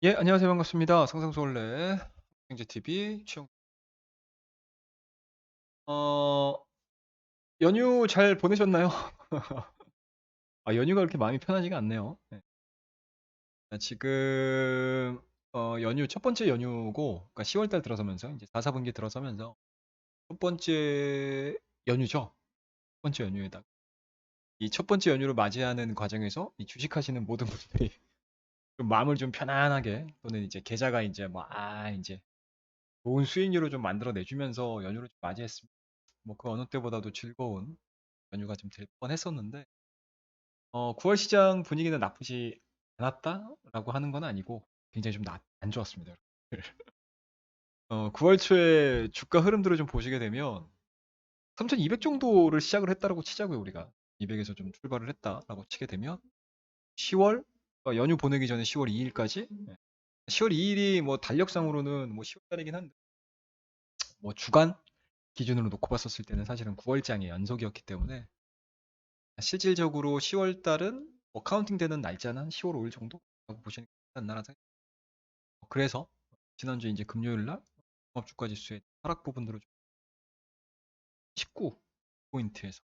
예, 안녕하세요. 반갑습니다. 상상수월래 경제TV 최영. 어, 연휴 잘 보내셨나요? 아, 연휴가 그렇게 마음이 편하지가 않네요. 네. 지금 연휴 첫 번째 연휴고, 그러니까 10월 달 들어서면서 이제 4, 4분기 들어서면서 첫 번째 연휴죠. 첫 번째 연휴에다가 이 첫 번째 연휴를 맞이하는 과정에서 이 주식하시는 모든 분들이 좀 마음을 좀 편안하게 또는 이제 계좌가 이제 이제 좋은 수익률을 좀 만들어 내주면서 연휴를 좀 맞이했습니다. 뭐 그 어느 때보다도 즐거운 연휴가 좀 될 뻔했었는데 9월 시장 분위기는 나쁘지 않았다라고 하는 건 아니고 굉장히 좀 안 좋았습니다. 9월 초에 주가 흐름들을 좀 보시게 되면 3,200 정도를 시작을 했다라고 치자고요, 우리가. 200에서 좀 출발을 했다라고 치게 되면 10월 연휴 보내기 전에 10월 2일까지 10월 2일이 뭐 달력상으로는 뭐 10월 달이긴 한데 뭐 주간 기준으로 놓고 봤었을 때는 사실은 9월장의 연속이었기 때문에 실질적으로 10월 달은 뭐 카운팅 되는 날짜는 10월 5일 정도라고 보시는 게 낫지 않나라는 생각. 그래서 지난주 이제 금요일 날 종합주가 지수의 하락 부분들을 19포인트에서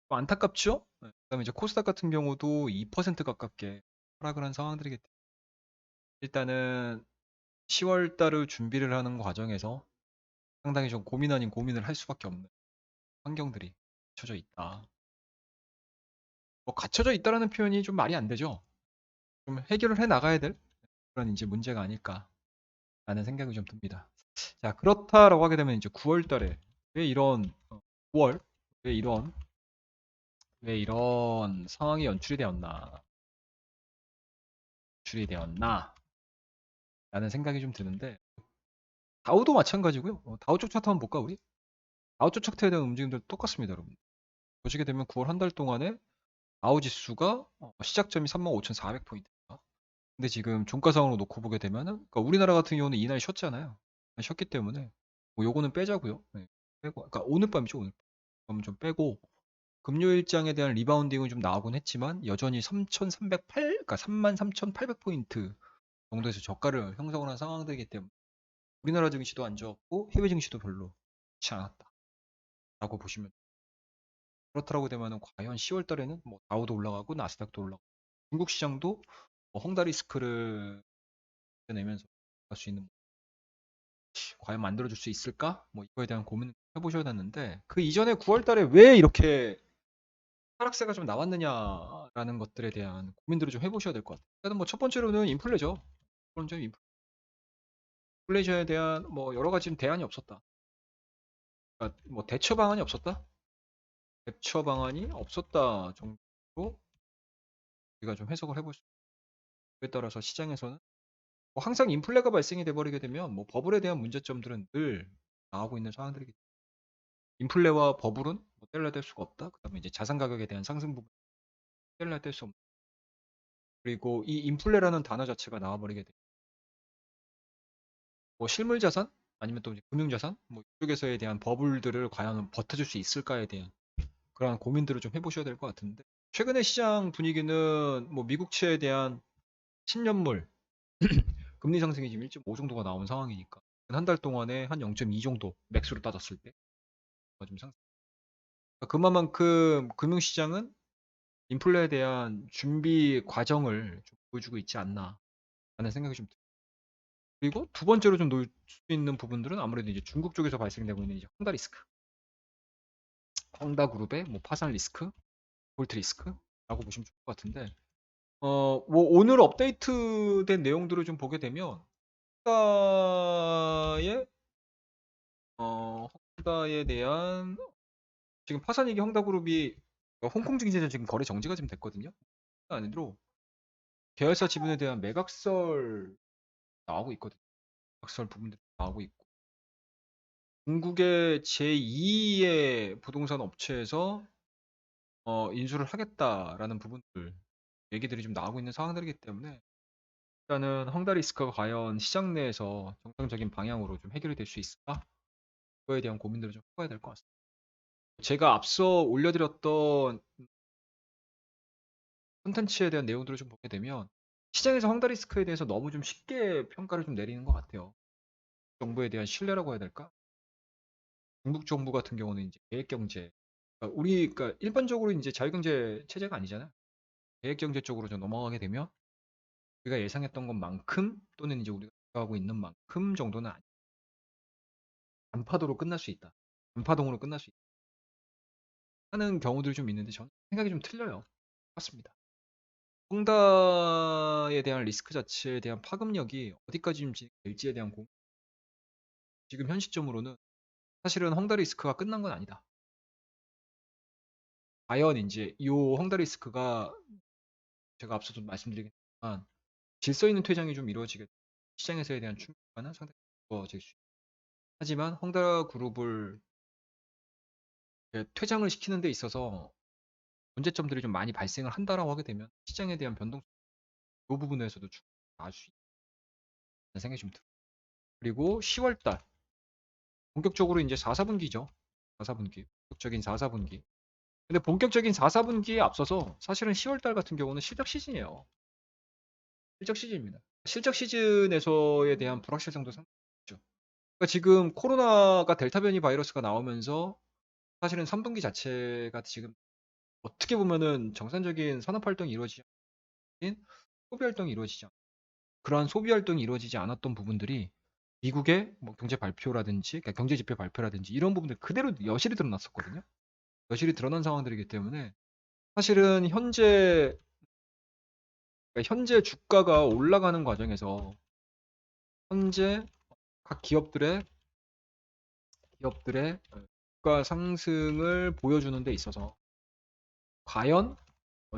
안타깝죠? 네. 그다음에 이제 코스닥 같은 경우도 2% 가깝게 하락을 한 상황들이기 때문에 일단은 10월 달을 준비를 하는 과정에서 상당히 좀 고민 아닌 고민을 할 수밖에 없는 환경들이 갖춰져 있다. 뭐 갖춰져 있다라는 표현이 좀 말이 안 되죠. 좀 해결을 해 나가야 될 그런 이제 문제가 아닐까라는 생각이 좀 듭니다. 자, 그렇다라고 하게 되면 이제 9월 달에 왜 이런 9월 왜 이런 상황이 연출이 되었나 라는 생각이 좀 드는데 다우도 마찬가지고요. 다우 쪽 차트 한번 볼까 우리? 다우 쪽 차트에 대한 움직임들 똑같습니다, 여러분. 보시게 되면 9월 한 달 동안에 다우 지수가 시작점이 35,400포인트입니다. 근데 지금 종가상으로 놓고 보게 되면은 그러니까 우리나라 같은 경우는 이날 쉬었잖아요. 쉬었기 때문에 뭐 요거는 빼자고요. 네, 빼고 그러니까 오늘 밤이죠, 오늘 밤. 좀 빼고 금요일장에 대한 리바운딩은 좀 나오곤 했지만 여전히 3,308, 그러니까 33,800포인트 정도에서 저가를 형성을 한 상황들이기 때문에 우리나라 증시도 안 좋았고 해외 증시도 별로 좋지 않았다라고 보시면 그렇다고 되면은 과연 10월 달에는 뭐 다우도 올라가고 나스닥도 올라가고 중국 시장도 뭐 헝다 리스크를 내면서 갈 수 있는 과연 만들어줄 수 있을까? 뭐 이거에 대한 고민을 해보셔야 되는데 그 이전에 9월 달에 왜 이렇게 하락세가 좀 나왔느냐라는 것들에 대한 고민들을 좀 해보셔야 될 것 같아요. 일단 뭐 첫 번째로는 인플레죠. 첫 번째 인플레이션에 대한 뭐 여러 가지 대안이 없었다. 그러니까 뭐 대처 방안이 없었다. 대처 방안이 없었다 정도로 우리가 좀 해석을 해볼 수. 그에 따라서 시장에서는 뭐 항상 인플레가 발생이 돼버리게 되면 뭐 버블에 대한 문제점들은 늘 나오고 있는 상황들이기 때문에 인플레와 버블은 뭐 뗄래야 뗄 수가 없다. 그다음에 이제 자산 가격에 대한 상승 부분 뗄래야 뗄 수 없다. 그리고 이 인플레라는 단어 자체가 나와버리게 되면 뭐 실물 자산 아니면 또 이제 금융 자산 뭐 이쪽에서에 대한 버블들을 과연 버텨줄 수 있을까에 대한 그러한 고민들을 좀 해보셔야 될 것 같은데 최근의 시장 분위기는 뭐 미국채에 대한 10년물 금리 상승이 지금 1.5 정도가 나온 상황이니까 한 달 동안에 한 0.2 정도 맥스로 따졌을 때 좀 상승. 그만큼 금융시장은 인플레에 대한 준비 과정을 좀 보여주고 있지 않나 라는 생각이 좀 들어요. 그리고 두 번째로 좀 놓을 수 있는 부분들은 아무래도 이제 중국 쪽에서 발생되고 있는 이제 헝다 리스크, 헝다 그룹의 뭐 파산 리스크, 폴트 리스크라고 보시면 좋을 것 같은데, 뭐 오늘 업데이트된 내용들을 좀 보게 되면 헝다의 헝다에 대한 지금 파산이기 헝다 그룹이 홍콩 증시에서 지금 거래 정지가 좀 됐거든요. 아니로 계열사 지분에 대한 매각설 나오고 있거든요. 매각설 부분들이 나오고 있고 중국의 제2의 부동산 업체에서 인수를 하겠다라는 부분들 얘기들이 좀 나오고 있는 상황들이기 때문에 일단은 헝다 리스크가 과연 시장 내에서 정상적인 방향으로 좀 해결이 될 수 있을까? 그거에 대한 고민들을 좀 해봐야 될 것 같습니다. 제가 앞서 올려드렸던 콘텐츠에 대한 내용들을 좀 보게 되면 시장에서 헝다리스크에 대해서 너무 좀 쉽게 평가를 좀 내리는 것 같아요. 정부에 대한 신뢰라고 해야 될까? 중국 정부 같은 경우는 이제 계획 경제, 그러니까 일반적으로 이제 자유경제 체제가 아니잖아요. 계획 경제 쪽으로 좀 넘어가게 되면 우리가 예상했던 것만큼 또는 이제 우리가 하고 있는 만큼 정도는 단파도로 끝날 수 있다. 단파동으로 끝날 수 있다. 하는 경우들이 좀 있는데 저는 생각이 좀 틀려요. 맞습니다. 헝다에 대한 리스크 자체에 대한 파급력이 어디까지 좀 될지에 대한 지금 현 시점으로는 사실은 헝다 리스크가 끝난 건 아니다. 과연 이제 이 헝다 리스크가 제가 앞서도 말씀드리긴 했지만 질서 있는 퇴장이 좀 이루어지게 시장에서에 대한 충격과는 상당히 적어질 수 있다. 하지만 헝다 그룹을 퇴장을 시키는 데 있어서 문제점들이 좀 많이 발생을 한다라고 하게 되면 시장에 대한 변동성 이 부분에서도 충분히 나을 수 있다는 생각이 좀 들어요. 그리고 10월 달 본격적으로 이제 4, 4분기죠. 4, 4분기. 본격적인 4, 4분기. 근데 본격적인 4, 4분기에 앞서서 사실은 10월 달 같은 경우는 실적 시즌이에요. 실적 시즌입니다. 실적 시즌에서에 대한 불확실성도 상당히 있죠. 그러니까 지금 코로나가 델타 변이 바이러스가 나오면서 사실은 3분기 자체가 지금 어떻게 보면은 정상적인 산업 활동이 이루어지지 않은 소비 활동이 이루어지지 않 그러한 소비 활동이 이루어지지 않았던 부분들이 미국의 뭐 경제 발표라든지 그러니까 경제 지표 발표라든지 이런 부분들 그대로 여실히 드러났었거든요. 여실히 드러난 상황들이기 때문에 사실은 현재 주가가 올라가는 과정에서 현재 각 기업들의 주가 상승을 보여주는 데 있어서 과연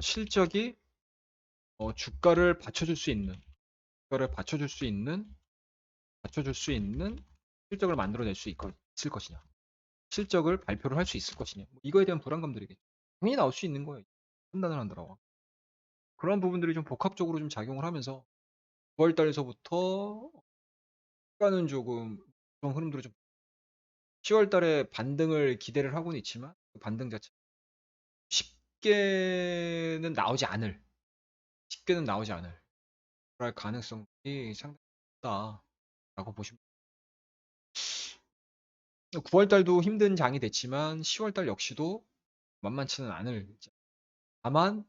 실적이 주가를 받쳐줄 수 있는 주가를 받쳐줄 수 있는 실적을 만들어낼 수 있을 것이냐 실적을 발표를 할 수 있을 것이냐 뭐 이거에 대한 불안감들이겠죠. 당연히 나올 수 있는 거예요. 판단을 한다라고. 그런 부분들이 좀 복합적으로 좀 작용을 하면서 9월 달에서부터 주가는 조금 그런 흐름들이 좀 10월 달에 반등을 기대를 하고는 있지만 그 반등 자체 쉽게는 나오지 않을 쉽게는 나오지 않을 그럴 가능성이 상당히 높다라고 보시면 9월 달도 힘든 장이 됐지만 10월 달 역시도 만만치는 않을 다만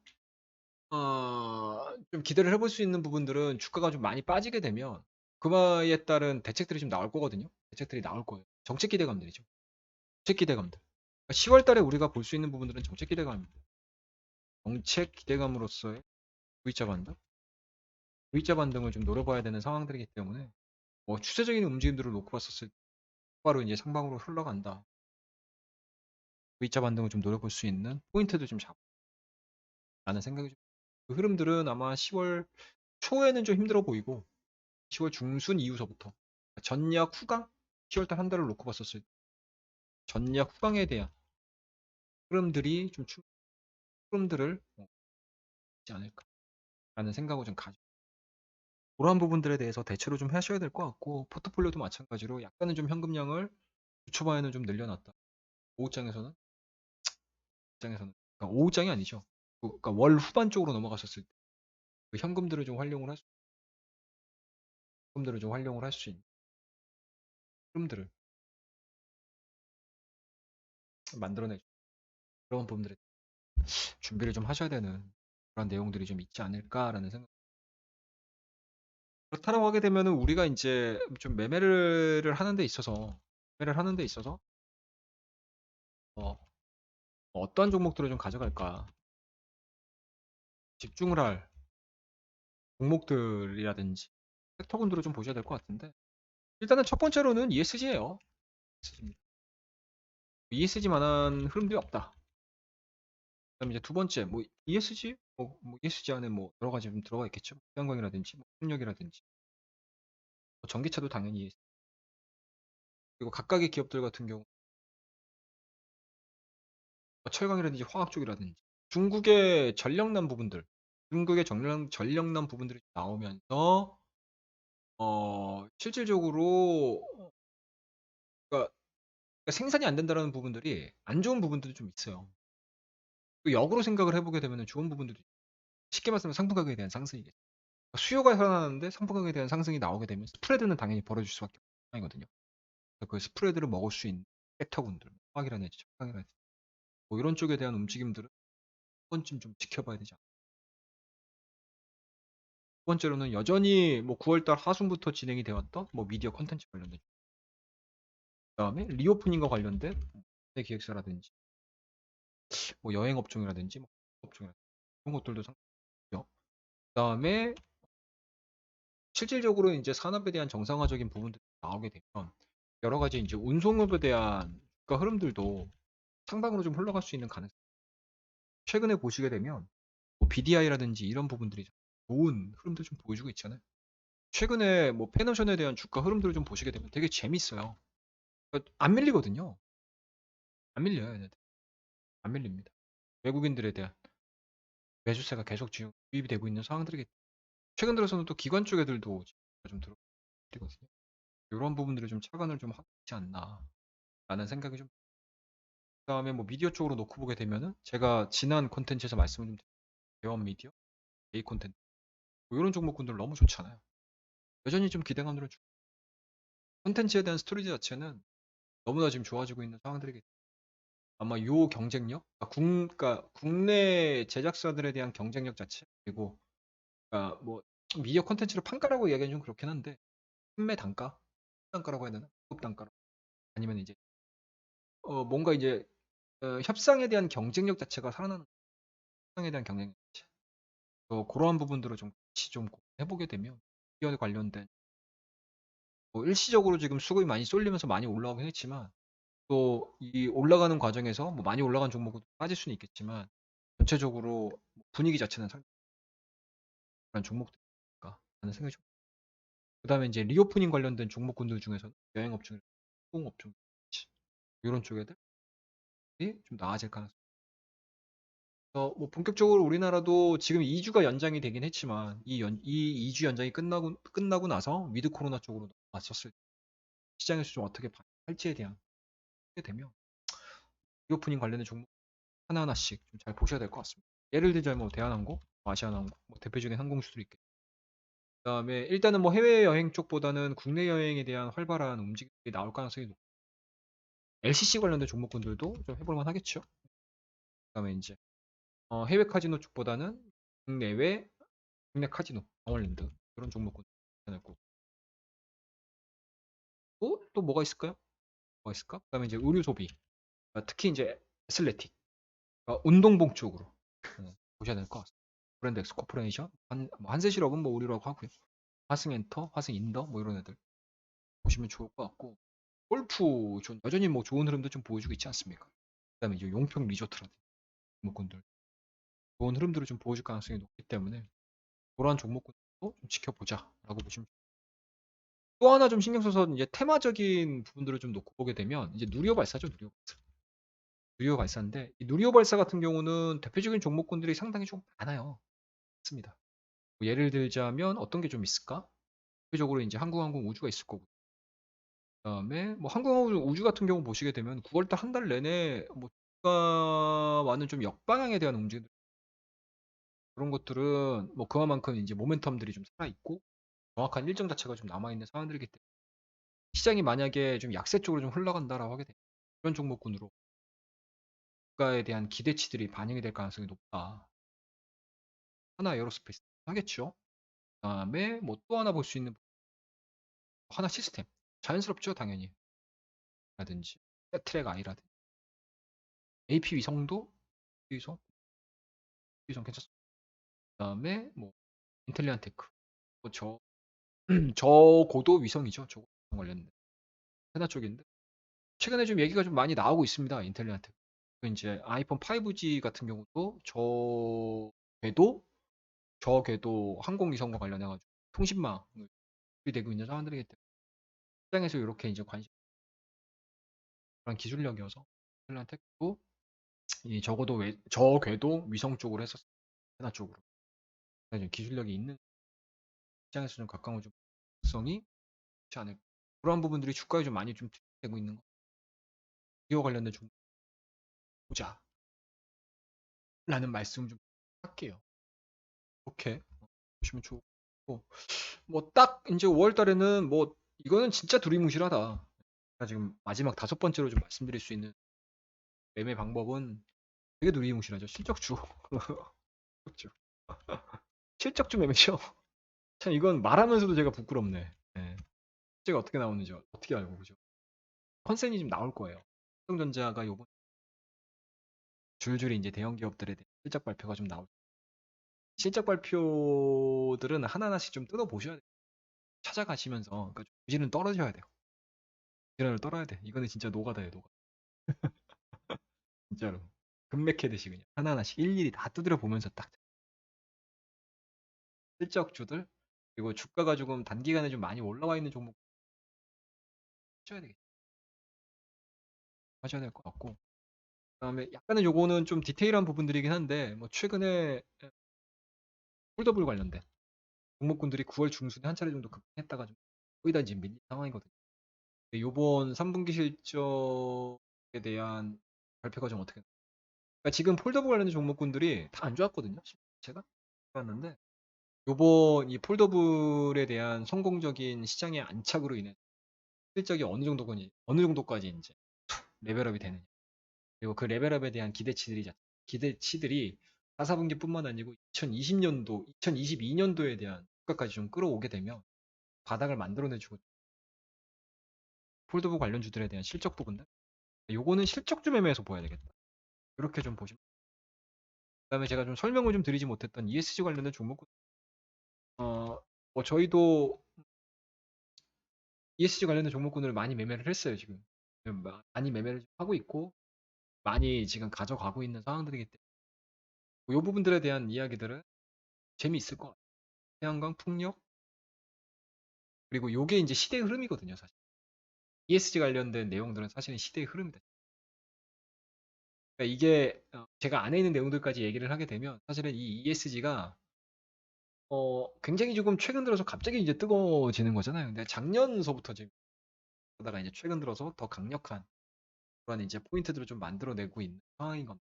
좀 기대를 해볼 수 있는 부분들은 주가가 좀 많이 빠지게 되면 그에 따른 대책들이 좀 나올 거거든요. 대책들이 나올 거예요. 정책 기대감들이죠. 정책 기대감들. 10월 달에 우리가 볼 수 있는 부분들은 정책 기대감입니다. 정책 기대감으로서의 V자 반등? V자 반등을 좀 노려봐야 되는 상황들이기 때문에 뭐 추세적인 움직임들을 놓고 봤었을 때 바로 이제 상방으로 흘러간다. V자 반등을 좀 노려볼 수 있는 포인트도 좀 잡라는 생각이 그 흐름들은 아마 10월 초에는 좀 힘들어 보이고 10월 중순 이후서부터 전략 후강 10월달 한 달을 놓고 봤었을 때 전략 후강에 대한 흐름들이 좀 흐름들을 있지 않을까라는 생각을 좀 가지고 그러한 부분들에 대해서 대처를 좀 하셔야 될 것 같고 포트폴리오도 마찬가지로 약간은 좀 현금량을 초반에는 좀 늘려놨다. 오후장에서는 그러니까 오후장이 아니죠. 그러니까 월 후반 쪽으로 넘어갔었을 때 그 현금들을 좀 활용을 할 수 있는 흐름들을 만들어내 그런 부분들에 준비를 좀 하셔야 되는 그런 내용들이 좀 있지 않을까라는 생각. 그렇다라고 하게 되면은 우리가 이제 좀 매매를 하는 데 있어서 어, 어떤 종목들을 좀 가져갈까 집중을 할 종목들이라든지 섹터군들을 좀 보셔야 될 것 같은데 일단은 첫 번째로는 ESG예요. ESG만한 흐름들이 없다. 그다음에 이제 두 번째 뭐 ESG 뭐 ESG 안에 뭐 여러 가지 좀 들어가 있겠죠. 태양광이라든지 뭐 풍력이라든지 뭐 전기차도 당연히 ESG. 그리고 각각의 기업들 같은 경우 뭐 철강이라든지 화학 쪽이라든지 중국의 전력난 부분들이 나오면서 실질적으로 그러니까 생산이 안 된다라는 부분들이 안 좋은 부분들도 좀 있어요. 또 역으로 생각을 해보게 되면 좋은 부분들도 쉽게 말하면 상품 가격에 대한 상승이겠죠. 수요가 살아나는데 상품가격에 대한 상승이 나오게 되면 스프레드는 당연히 벌어질 수밖에 없는 상황이거든요. 그 스프레드를 먹을 수 있는 섹터군들, 화학이라든지 철강이라든지 뭐 이런 쪽에 대한 움직임들은 한 번쯤 좀 지켜봐야 되지 않나. 두 번째로는 여전히 뭐 9월달 하순부터 진행이 되었던 뭐 미디어 컨텐츠 관련된, 그다음에 리오프닝과 관련된 뭐 기획사라든지 뭐 여행 업종이라든지 뭐 업종이라든지 이런 것들도 상당히요. 그다음에 실질적으로 이제 산업에 대한 정상화적인 부분들이 나오게 되면 여러 가지 이제 운송업에 대한 주가 흐름들도 상방으로 좀 흘러갈 수 있는 가능성이, 최근에 보시게 되면 뭐 BDI라든지 이런 부분들이 좋은 흐름들 좀 보여주고 있잖아요. 최근에 뭐 페노션에 대한 주가 흐름들을 좀 보시게 되면 되게 재밌어요. 그러니까 안 밀리거든요. 안 밀려요, 얘네들. 안 밀립니다. 외국인들에 대한 매수세가 계속 지금 유입이 되고 있는 상황들이기 때문에 최근 들어서는 또 기관 쪽 애들도 좀 들어오거든요. 이런 부분들을 좀 차관을 좀 하고 있지 않나라는 생각이 좀. 그다음에 뭐 미디어 쪽으로 놓고 보게 되면은 제가 지난 콘텐츠에서 말씀을 좀 대원 미디어, A 콘텐츠 뭐 이런 종목군들 너무 좋잖아요. 여전히 좀 기대감들을 주고 콘텐츠에 대한 스토리지 자체는 너무나 지금 좋아지고 있는 상황들이기 때문에 아마 요 경쟁력, 그러니까 국내 제작사들에 대한 경쟁력 자체, 그리고 그러니까 뭐 미디어 콘텐츠를 판가라고 이야기하기는 좀 그렇긴 한데 판매 단가, 단가라고 해야 되나? 공급 단가 아니면 이제 뭔가 이제 협상에 대한 경쟁력 자체가 살아나는, 협상에 대한 경쟁력 자체. 그러한 부분들을 좀 같이 좀 해보게 되면 미디어 관련된 뭐 일시적으로 지금 수급이 많이 쏠리면서 많이 올라가긴 했지만 또 이 올라가는 과정에서 뭐 많이 올라간 종목은 빠질 수는 있겠지만 전체적으로 분위기 자체는 상당한 종목들일까 하는 생각이 좀. 그다음에 이제 리오프닝 관련된 종목군들 중에서는 여행업종, 항공업종 이런 쪽애들이 좀 나아질 가능성이. 뭐 본격적으로 우리나라도 지금 2주가 연장이 되긴 했지만 이 2주 연장이 끝나고 나서 위드 코로나 쪽으로 왔었을 때 시장에서 좀 어떻게 할지에 대한 하게 되면 리오프닝 관련된 종목 하나하나씩 좀 잘 보셔야 될 것 같습니다. 예를 들자면 뭐 대한항공, 뭐 아시아나항공, 뭐 대표적인 항공주들이 있겠죠. 그다음에 일단은 뭐 해외여행 쪽보다는 국내 여행에 대한 활발한 움직임이 나올 가능성이 높고 LCC 관련된 종목군들도 좀 해볼만 하겠죠. 그다음에 이제 해외 카지노 쪽보다는 국내외 국내 카지노, 강원랜드 그런 종목군 괜찮을 거고 또 뭐가 있을까요? 뭐가 있을까? 그다음에 이제 의류 소비, 특히 이제 애슬레틱, 운동복 쪽으로 보셔야 될 것 같습니다. 브랜드 엑스 코퍼레이션, 뭐 한세실업은 뭐 의류라고 하고요. 화승엔터, 화승인더 뭐 이런 애들 보시면 좋을 것 같고 골프 좀 여전히 뭐 좋은 흐름도 좀 보여주고 있지 않습니까? 그다음에 이제 용평 리조트라든지 종목군들 좋은 흐름들을 좀 보여줄 가능성이 높기 때문에 그러한 종목군도 좀 지켜보자라고 보시면. 또 하나 좀 신경 써서 이제 테마적인 부분들을 좀 놓고 보게 되면 이제 누리호 발사죠, 누리호 발사. 누리호 발사인데 이 누리호 발사 같은 경우는 대표적인 종목군들이 상당히 좀 많아요. 맞습니다. 뭐 예를 들자면 어떤 게 좀 있을까? 대표적으로 이제 한국항공 우주가 있을 거고, 그다음에 뭐 한국항공 우주 같은 경우 보시게 되면 9월달 한 달 내내 뭐 주가와는 좀 역방향에 대한 움직임, 그런 것들은 뭐 그만큼 이제 모멘텀들이 좀 살아 있고 정확한 일정 자체가 좀 남아 있는 상황들이기 때문에 시장이 만약에 좀 약세 쪽으로 좀 흘러간다라고 하게 되면 이런 종목군으로 주가에 대한 기대치들이 반영이 될 가능성이 높다. 하나 에어로스페이스 하겠죠. 그다음에 뭐 또 하나 볼 수 있는 하나 시스템 자연스럽죠, 당연히. 라든지 트랙 아이라든지 AP 위성도 위성 위성 괜찮습니다. 그다음에 뭐 인텔리안 테크 뭐저 저고도 위성이죠. 저고도 관련된 하나 쪽인데 최근에 좀 얘기가 좀 많이 나오고 있습니다. 인텔리안 테크. 이제 아이폰 5G 같은 경우도 저 궤도 항공위성과 관련해가지고 통신망을 되고 있는 상황들이기 때문에 시장에서 이렇게 이제 관심 그런 기술력이어서 인텔리안 테크도 이 적어도 저궤도 위성 쪽으로 했었어요. 하나 쪽으로 기술력이 있는 시장에서 좀 가까운 좀 성이 좋지 않을까. 그런 부분들이 주가에 좀 많이 좀 되고 있는 거. 기업 관련된 좀 보자라는 말씀 좀 할게요. 이렇게 보시면 좋고 뭐 딱 이제 5월 달에는 뭐 이거는 진짜 두리뭉실하다. 제가 지금 마지막 다섯 번째로 좀 말씀드릴 수 있는 매매 방법은 되게 두리뭉실하죠. 실적주. 실적주. 실적주 매매죠. 참 이건 말하면서도 제가 부끄럽네. 예. 실제가 어떻게 나오는지 어떻게 알고 그죠? 컨센이 좀 나올 거예요. 삼성전자가 요번 줄줄이 이제 대형 기업들에 대한 실적 발표가 좀 나올 실적 발표들은 하나하나씩 좀 뜯어보셔야 돼요. 찾아가시면서 그러니까 좀 부지는 떨어져야 돼요. 부지런을 떨어야 돼. 이거는 진짜 노가다예요, 노가. 진짜로. 금맥해듯이 그냥 하나하나씩 일일이 다 두드려 보면서 딱 실적주들 그리고 주가가 조금 단기간에 좀 많이 올라와 있는 종목 하셔야 되겠죠. 하셔야 될 것 같고 그다음에 약간은 요거는 좀 디테일한 부분들이긴 한데 뭐 최근에 폴더블 관련된 종목군들이 9월 중순에 한 차례 정도 급했다가 좀 거의 다 지금 밀린 상황이거든요. 근데 요번 3분기 실적에 대한 발표가 좀 어떻게 그러니까 지금 폴더블 관련된 종목군들이 다 안 좋았거든요. 제가 좋았는데 요번 이 폴더블에 대한 성공적인 시장의 안착으로 인해 실적이 어느 정도까지 이제 레벨업이 되느냐. 그리고 그 레벨업에 대한 기대치들이 4, 4분기뿐만 아니고 2020년도, 2022년도에 대한 효과까지 좀 끌어오게 되면 바닥을 만들어내주고 폴더블 관련주들에 대한 실적 부분들 요거는 실적주 매매에서 보야 되겠다. 이렇게 좀 보시면 그다음에 제가 좀 설명을 좀 드리지 못했던 ESG 관련된 종목 뭐 저희도 ESG 관련된 종목군을 많이 매매를 했어요 지금 많이 매매를 하고 있고 많이 지금 가져가고 있는 상황들이기 때문에 이 부분들에 대한 이야기들은 재미있을 것 같아요. 태양광, 풍력 그리고 요게 이제 시대의 흐름이거든요 사실 ESG 관련된 내용들은 사실은 시대의 흐름이다. 그러니까 이게 제가 안에 있는 내용들까지 얘기를 하게 되면 사실은 이 ESG가 굉장히 조금 최근 들어서 갑자기 이제 뜨거워지는 거잖아요. 근데 작년서부터 지금 하다가 이제 최근 들어서 더 강력한 그런 이제 포인트들을 좀 만들어내고 있는 상황인 겁니다.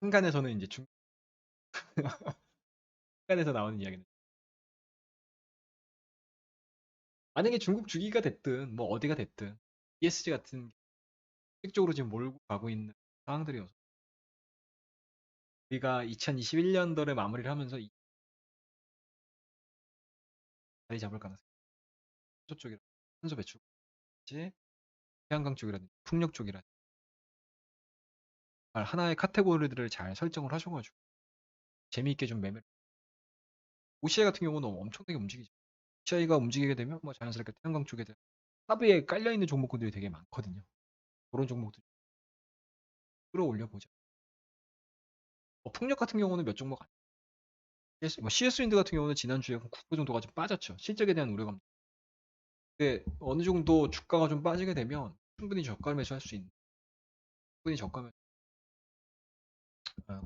한간에서는 이제 중간에서 나오는 이야기는 만약에 중국 주기가 됐든 뭐 어디가 됐든 ESG 같은 쪽으로 지금 몰고 가고 있는 상황들이어서 우리가 2021년도를 마무리를 하면서 자리 잡을 가능성이 탄소 쪽이라든지 탄소 배출이라든지 태양광 쪽이라든지 풍력 쪽이라든지 하나의 카테고리들을 잘 설정을 하셔가지고 재미있게 좀 매매를 OCI 같은 경우는 엄청나게 움직이죠. OCI가 움직이게 되면 뭐 자연스럽게 태양광 쪽에 대한 하부에 깔려있는 종목군들이 되게 많거든요. 그런 종목들 끌어올려 보자. 풍력 같은 경우는 몇 종목 CS 윈드 같은 경우는 지난주에 9% 정도가 좀 빠졌죠. 실적에 대한 우려감. 근데 어느 정도 주가가 좀 빠지게 되면 충분히 저가 매수할 수 있는 충분히 저가 매수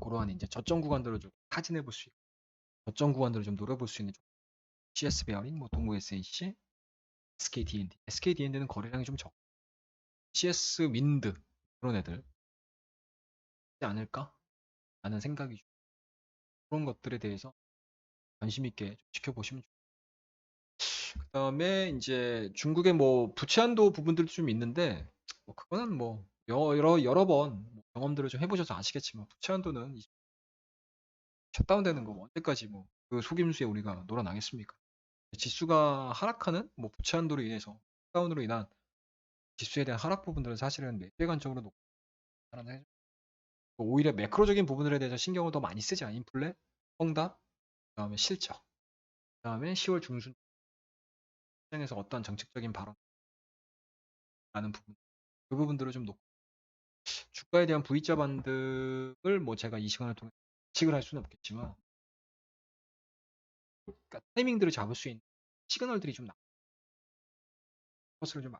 그러한 이제 저점 구간들을 좀 타진해 볼 수 있고 저점 구간들을 좀 노려볼 수 있는 CS 베어링, 뭐 동구 SAC, SKDND. SKDND는 거래량이 좀 적. CS 윈드 그런 애들 있지 않을까? 라는 생각이 그런 것들에 대해서 관심 있게 좀 지켜보시면 좋겠습니다. 그다음에 이제 중국의 뭐 부채 한도 부분들도 좀 있는데 뭐 그거는 뭐 여러 번 경험들을 좀 해보셔서 아시겠지만 부채 한도는 셧다운되는 거 뭐 언제까지 뭐 그 속임수에 우리가 놀아나겠습니까? 지수가 하락하는 뭐 부채 한도로 인해서 셧다운으로 인한 지수에 대한 하락 부분들은 사실은 매수의 관점으로 놓고 하는 오히려 매크로적인 부분들에 대해서 신경을 더 많이 쓰자 인플레, 펑다, 그다음에 실적, 그다음에 10월 중순 시장에서 어떤 정책적인 발언 라는 부분 그 부분들을 좀 놓고 주가에 대한 V자 반등을 뭐 제가 이 시간을 통해 예측을 할 수는 없겠지만 그러니까 타이밍들을 잡을 수 있는 시그널들이 좀 나와 것을 좀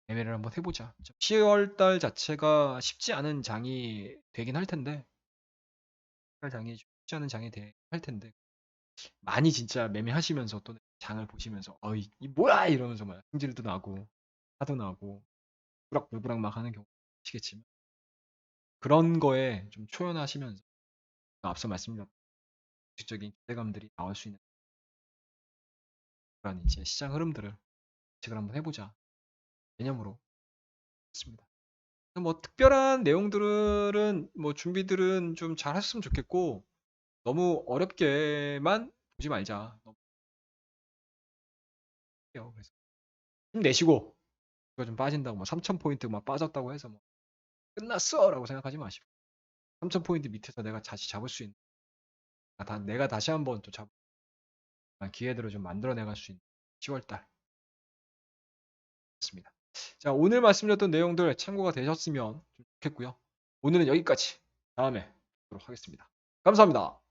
매매를 한번 해보자. 10월 달 자체가 쉽지 않은 장이 되긴 할 텐데 10월 장이 쉽지 않은 장이 할 텐데 많이 진짜 매매하시면서 또 장을 보시면서 어이 이 뭐야 이러면서 막 승질도 나고 화도 나고 부락불부락 막 하는 경우 아시겠지만 그런 거에 좀 초연하시면서 앞서 말씀드렸던 공식적인 기대감들이 나올 수 있는 그런 이제 시장 흐름들을 예측을 한번 해보자 개념으로 했습니다. 뭐 특별한 내용들은 뭐 준비들은 좀 잘 했으면 좋겠고 너무 어렵게만 보지 말자. 너무 어려워요. 그래서 힘내시고 이거 좀 빠진다고 뭐 3,000포인트 막 빠졌다고 해서 뭐 끝났어라고 생각하지 마시고 3,000포인트 밑에서 내가 다시 잡을 수 있는 내가 다시 한번 또 기회들을 좀 만들어내갈 수 있는 10월달 습니다. 자, 오늘 말씀드렸던 내용들 참고가 되셨으면 좋겠고요. 오늘은 여기까지. 다음에 뵙도록 하겠습니다. 감사합니다.